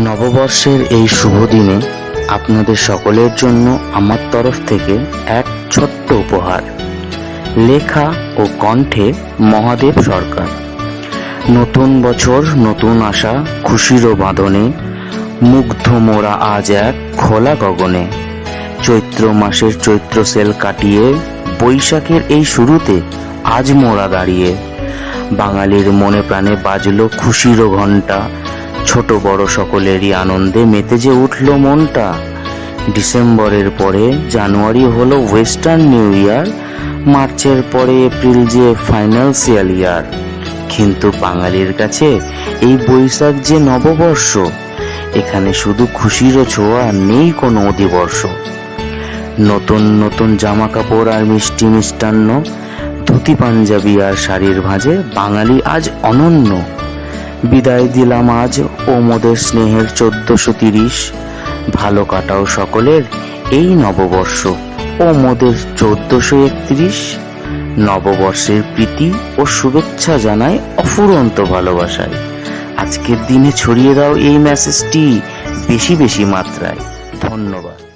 নববর্ষের এই শুভ দিনে আপনাদের সকলের জন্য আমার তরফ থেকে এক ছোট্ট উপহার। লেখা ও কণ্ঠে মহাদেব সরকার। নতুন বছর, নতুন আশা, খুশির বাঁধনে মুগ্ধ মোরা আজ এক খোলা গগনে। চৈত্র মাসের চৈত্র সেল কাটিয়ে বৈশাখের এই শুরুতে আজ মোরা দাঁড়িয়ে। বাঙালির মনে প্রাণে বাজলো খুশির ঘণ্টা, ছোট বড় সকলেরই আনন্দে মেতে যে উঠল মনটা। ডিসেম্বরের পরে জানুয়ারি হলো ওয়েস্টার্ন নিউ ইয়ার, মার্চের পরে এপ্রিল যে ফাইন্যান্সিয়াল ইয়ার। কিন্তু বাঙালির কাছে এই বৈশাখ যে নববর্ষ, এখানে শুধু খুশিরও ছোঁয়া, নেই কোনো অধিবর্ষ। নতুন নতুন জামা কাপড় আর মিষ্টি মিষ্টান্ন, ধুতি পাঞ্জাবি আর শাড়ির ভাঁজে বাঙালি আজ অনন্য। বিদায় দিলাম আজ ও মোদের স্নেহের 1430, ভালো কাটাও সকলের এই নববর্ষ ও মোদের 1431। নববর্ষের প্রীতি ও শুভেচ্ছা জানাই অফুরন্ত ভালোবাসায়। আজকের দিনে ছড়িয়ে দাও এই মেসেজটি বেশি বেশি মাত্রায়। ধন্যবাদ।